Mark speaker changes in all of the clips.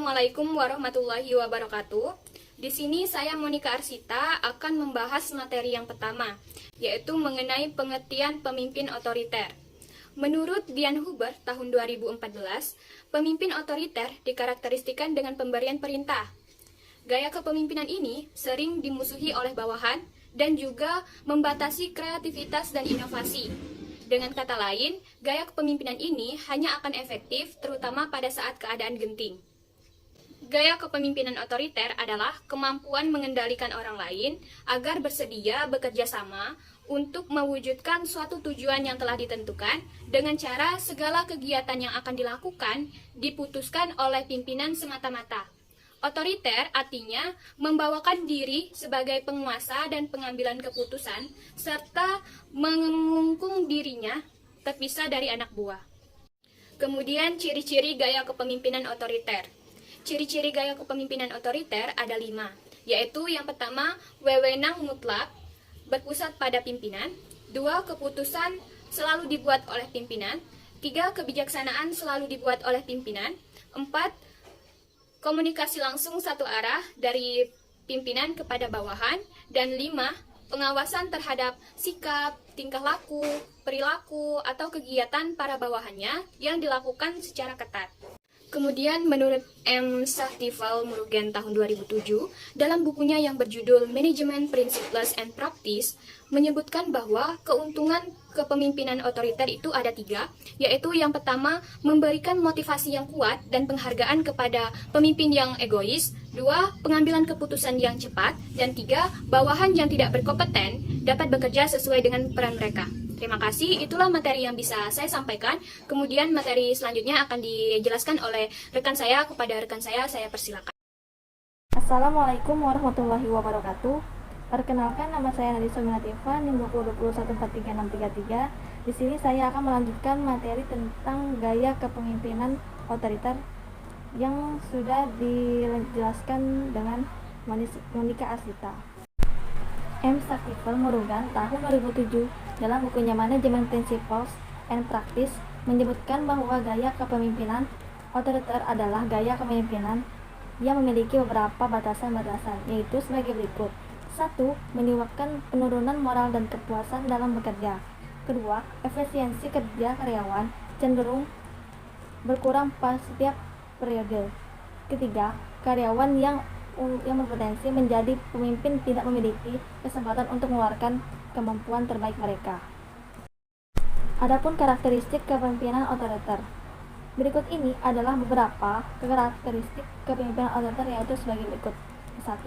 Speaker 1: Assalamualaikum warahmatullahi wabarakatuh. Di sini saya Monika Arsita akan membahas materi yang pertama, yaitu mengenai pengertian pemimpin otoriter. Menurut Dian Huber tahun 2014, pemimpin otoriter dikarakteristikan dengan pemberian perintah. Gaya kepemimpinan ini sering dimusuhi oleh bawahan dan juga membatasi kreativitas dan inovasi. Dengan kata lain, gaya kepemimpinan ini hanya akan efektif terutama pada saat keadaan genting. Gaya kepemimpinan otoriter adalah kemampuan mengendalikan orang lain agar bersedia bekerja sama untuk mewujudkan suatu tujuan yang telah ditentukan dengan cara segala kegiatan yang akan dilakukan diputuskan oleh pimpinan semata-mata. Otoriter artinya membawakan diri sebagai penguasa dan pengambilan keputusan serta mengungkung dirinya terpisah dari anak buah. Kemudian ciri-ciri gaya kepemimpinan otoriter. Ciri-ciri gaya kepemimpinan otoriter ada 5, yaitu yang pertama, wewenang mutlak, berpusat pada pimpinan. 2, keputusan selalu dibuat oleh pimpinan. 3, kebijaksanaan selalu dibuat oleh pimpinan. 4, komunikasi langsung satu arah dari pimpinan kepada bawahan. Dan 5, pengawasan terhadap sikap, tingkah laku, perilaku, atau kegiatan para bawahannya yang dilakukan secara ketat. Kemudian menurut M. Satyval Murugan tahun 2007, dalam bukunya yang berjudul Management Principles and Practice, menyebutkan bahwa keuntungan kepemimpinan otoriter itu ada 3, yaitu yang pertama, memberikan motivasi yang kuat dan penghargaan kepada pemimpin yang egois. 2, pengambilan keputusan yang cepat. Dan 3, bawahan yang tidak berkompeten dapat bekerja sesuai dengan peran mereka. Terima kasih, itulah materi yang bisa saya sampaikan. Kemudian materi selanjutnya akan dijelaskan oleh rekan saya kepada rekan saya persilakan.
Speaker 2: Assalamualaikum warahmatullahi wabarakatuh. Perkenalkan, nama saya Nadisa Minativa, NIM 20214363. Di sini saya akan melanjutkan materi tentang gaya kepemimpinan otoriter yang sudah dijelaskan dengan Monika Arsita. M. Satyval Murugan tahun 2007 dalam bukunya Management Principles and Practice menyebutkan bahwa gaya kepemimpinan otoriter adalah gaya kepemimpinan yang memiliki beberapa batasan-batasan, yaitu sebagai berikut. 1. Menyebabkan penurunan moral dan kepuasan dalam bekerja. 2. Efisiensi kerja karyawan cenderung berkurang pada setiap periode. 3. Karyawan yang berpotensi menjadi pemimpin tidak memiliki kesempatan untuk mengeluarkan kemampuan terbaik mereka. Adapun karakteristik kepemimpinan otoriter. Berikut ini adalah beberapa karakteristik kepemimpinan otoriter, yaitu sebagai berikut. 1.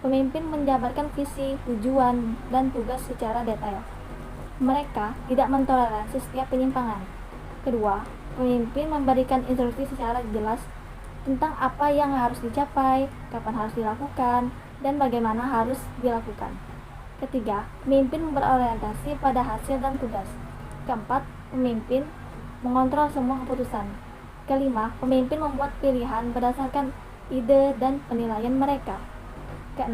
Speaker 2: Pemimpin menjabarkan visi, tujuan, dan tugas secara detail. Mereka tidak mentoleransi setiap penyimpangan. 2. Pemimpin memberikan instruksi secara jelas tentang apa yang harus dicapai, kapan harus dilakukan, dan bagaimana harus dilakukan. 3. Pemimpin berorientasi pada hasil dan tugas. 4. Pemimpin mengontrol semua keputusan. 5. Pemimpin membuat pilihan berdasarkan ide dan penilaian mereka. 6.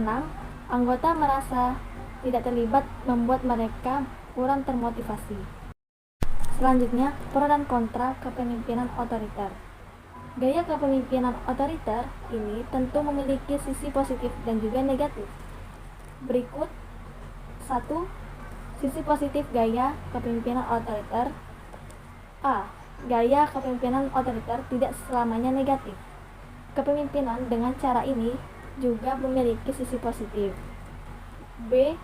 Speaker 2: Anggota merasa tidak terlibat, membuat mereka kurang termotivasi. Selanjutnya, pro dan kontra kepemimpinan otoriter. Gaya kepemimpinan otoriter ini tentu memiliki sisi positif dan juga negatif. Berikut 1. Sisi positif gaya kepemimpinan otoriter. A. Gaya kepemimpinan otoriter tidak selamanya negatif. Kepemimpinan dengan cara ini juga memiliki sisi positif. B.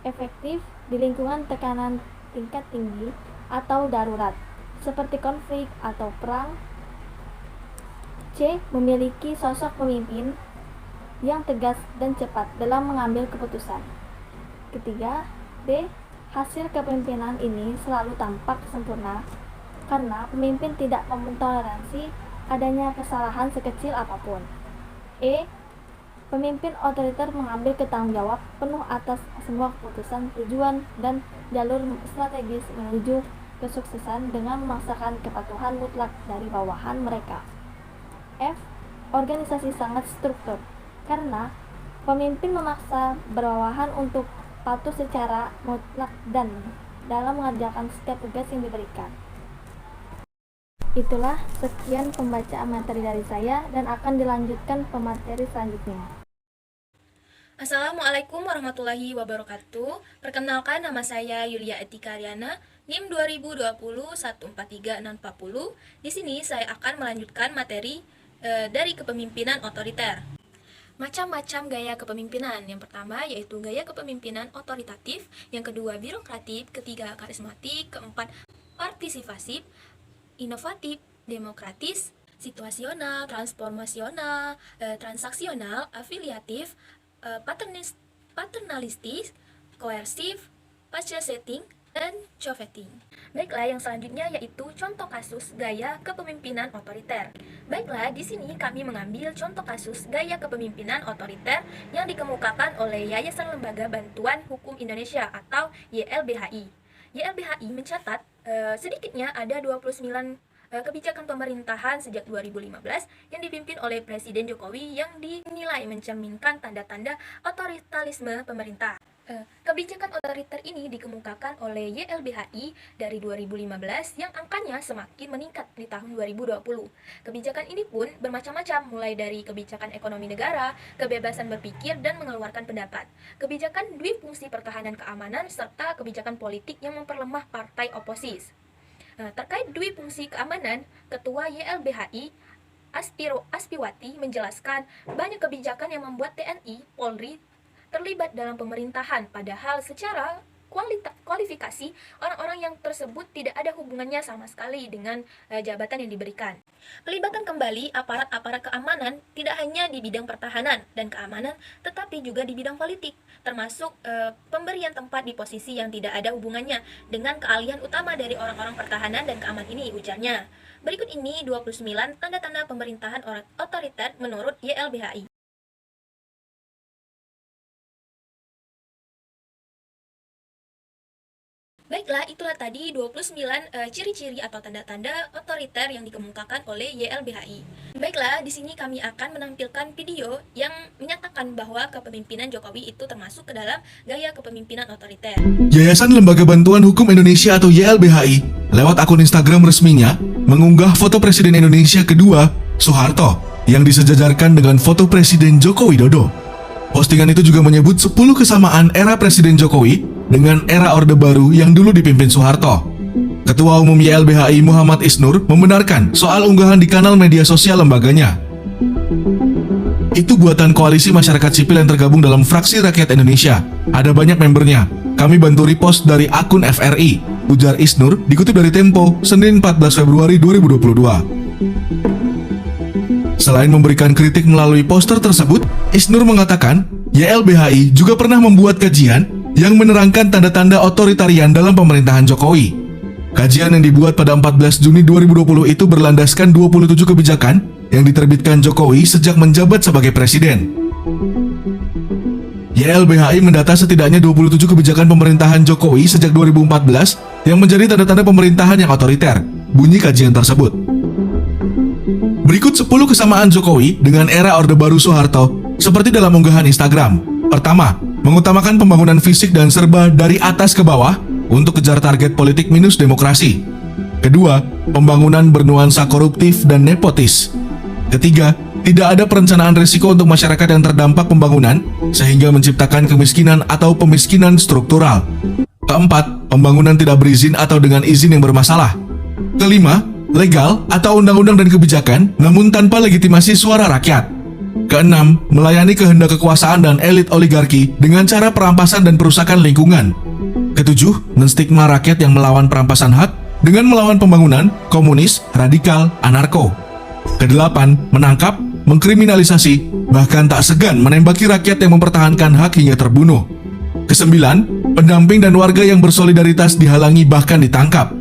Speaker 2: Efektif di lingkungan tekanan tingkat tinggi atau darurat, seperti konflik atau perang. C. Memiliki sosok pemimpin yang tegas dan cepat dalam mengambil keputusan. 3. D. Hasil kepemimpinan ini selalu tampak sempurna karena pemimpin tidak mentoleransi adanya kesalahan sekecil apapun. E. Pemimpin otoriter mengambil tanggung jawab penuh atas semua keputusan, tujuan, dan jalur strategis menuju kesuksesan dengan memaksakan kepatuhan mutlak dari bawahan mereka. F. Organisasi sangat struktur, karena pemimpin memaksa bawahan untuk patuh secara mutlak dan dalam mengerjakan setiap tugas yang diberikan. Itulah sekian pembacaan materi dari saya dan akan dilanjutkan pemateri selanjutnya.
Speaker 3: Assalamualaikum warahmatullahi wabarakatuh. Perkenalkan, nama saya Yulia Etika Riana, NIM 2020143640. Di sini saya akan melanjutkan materi dari kepemimpinan otoriter. Macam-macam gaya kepemimpinan. Yang pertama yaitu gaya kepemimpinan otoritatif, yang kedua birokratif, ketiga karismatik, keempat partisipasif, inovatif, demokratis, situasional, transformasional, transaksional, afiliatif, paternalistis, koersif, pasca setting, dan chauvinistic. Baiklah, yang selanjutnya yaitu contoh kasus gaya kepemimpinan otoriter. Baiklah, di sini kami mengambil contoh kasus gaya kepemimpinan otoriter yang dikemukakan oleh Yayasan Lembaga Bantuan Hukum Indonesia atau YLBHI. YLBHI mencatat sedikitnya ada 29 kebijakan pemerintahan sejak 2015 yang dipimpin oleh Presiden Jokowi yang dinilai mencerminkan tanda-tanda otoritarisme pemerintah. Kebijakan otoriter ini dikemukakan oleh YLBHI dari 2015 yang angkanya semakin meningkat di tahun 2020. Kebijakan ini pun bermacam-macam, mulai dari kebijakan ekonomi negara, kebebasan berpikir dan mengeluarkan pendapat, kebijakan dwifungsi pertahanan keamanan, serta kebijakan politik yang memperlemah partai oposisi. Terkait dwifungsi keamanan, Ketua YLBHI Aspiwati menjelaskan banyak kebijakan yang membuat TNI, Polri terlibat dalam pemerintahan, padahal secara kualifikasi orang-orang yang tersebut tidak ada hubungannya sama sekali dengan jabatan yang diberikan. Pelibatan kembali aparat-aparat keamanan tidak hanya di bidang pertahanan dan keamanan, tetapi juga di bidang politik, termasuk pemberian tempat di posisi yang tidak ada hubungannya dengan keahlian utama dari orang-orang pertahanan dan keamanan ini, ujarnya. Berikut ini 29 tanda-tanda pemerintahan otoriter menurut YLBHI. Baiklah, itulah tadi 29 ciri-ciri atau tanda-tanda otoriter yang dikemukakan oleh YLBHI. Baiklah, di sini kami akan menampilkan video yang menyatakan bahwa kepemimpinan Jokowi itu termasuk ke dalam gaya kepemimpinan otoriter.
Speaker 4: Yayasan Lembaga Bantuan Hukum Indonesia atau YLBHI lewat akun Instagram resminya mengunggah foto Presiden Indonesia kedua, Soeharto, yang disejajarkan dengan foto Presiden Joko Widodo. Postingan itu juga menyebut 10 kesamaan era Presiden Jokowi dengan era Orde Baru yang dulu dipimpin Soeharto. Ketua Umum YLBHI Muhammad Isnur membenarkan soal unggahan di kanal media sosial lembaganya. Itu buatan koalisi masyarakat sipil yang tergabung dalam Fraksi Rakyat Indonesia. Ada banyak membernya. Kami bantu repost dari akun FRI, ujar Isnur dikutip dari Tempo, Senin 14 Februari 2022. Selain memberikan kritik melalui poster tersebut, Isnur mengatakan YLBHI juga pernah membuat kajian yang menerangkan tanda-tanda otoritarian dalam pemerintahan Jokowi. Kajian yang dibuat pada 14 Juni 2020 itu berlandaskan 27 kebijakan yang diterbitkan Jokowi sejak menjabat sebagai presiden. YLBHI mendata setidaknya 27 kebijakan pemerintahan Jokowi sejak 2014 yang menjadi tanda-tanda pemerintahan yang otoriter, bunyi kajian tersebut. Berikut 10 kesamaan Jokowi dengan era Orde Baru Soeharto seperti dalam unggahan Instagram. Pertama, mengutamakan pembangunan fisik dan serba dari atas ke bawah untuk kejar target politik minus demokrasi. Kedua, pembangunan bernuansa koruptif dan nepotis. Ketiga, tidak ada perencanaan risiko untuk masyarakat yang terdampak pembangunan sehingga menciptakan kemiskinan atau pemiskinan struktural. Keempat, pembangunan tidak berizin atau dengan izin yang bermasalah. Kelima, legal atau undang-undang dan kebijakan namun tanpa legitimasi suara rakyat. Keenam, melayani kehendak kekuasaan dan elit oligarki dengan cara perampasan dan perusakan lingkungan. Ketujuh, menstigma rakyat yang melawan perampasan hak dengan melawan pembangunan, komunis, radikal, anarko. Kedelapan, menangkap, mengkriminalisasi, bahkan tak segan menembaki rakyat yang mempertahankan hak hingga terbunuh. Kesembilan, pendamping dan warga yang bersolidaritas dihalangi bahkan ditangkap.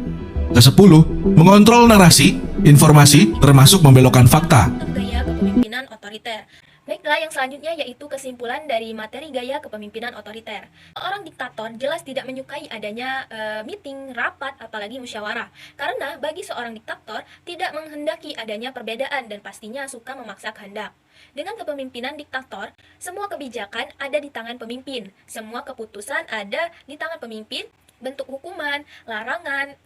Speaker 4: Kesepuluh, mengontrol narasi, informasi, termasuk membelokkan fakta.
Speaker 3: Gaya kepemimpinan otoriter. Baiklah, yang selanjutnya yaitu kesimpulan dari materi gaya kepemimpinan otoriter. Orang diktator jelas tidak menyukai adanya meeting, rapat, apalagi musyawarah. Karena bagi seorang diktator tidak menghendaki adanya perbedaan dan pastinya suka memaksa kehendak. Dengan kepemimpinan diktator, semua kebijakan ada di tangan pemimpin, semua keputusan ada di tangan pemimpin, bentuk hukuman, larangan,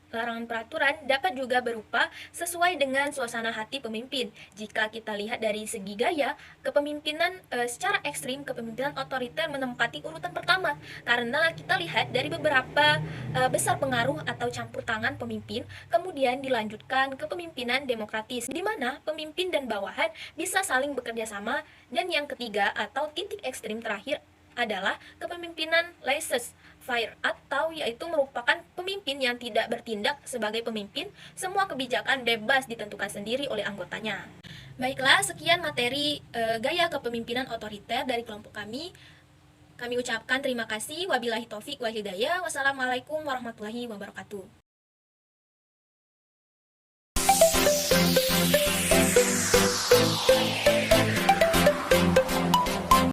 Speaker 3: larangan peraturan dapat juga berupa sesuai dengan suasana hati pemimpin. Jika kita lihat dari segi gaya, kepemimpinan secara ekstrim, kepemimpinan otoriter menempati urutan pertama. Karena kita lihat dari beberapa besar pengaruh atau campur tangan pemimpin, kemudian dilanjutkan kepemimpinan demokratis, di mana pemimpin dan bawahan bisa saling bekerja sama. Dan yang ketiga atau titik ekstrim terakhir adalah kepemimpinan laissez-faire, atau yaitu merupakan pemimpin yang tidak bertindak sebagai pemimpin, semua kebijakan bebas ditentukan sendiri oleh anggotanya. Baiklah, sekian materi gaya kepemimpinan otoriter dari kelompok kami. Kami ucapkan terima kasih. Wabillahi taufik wal hidayah. Wassalamualaikum warahmatullahi wabarakatuh.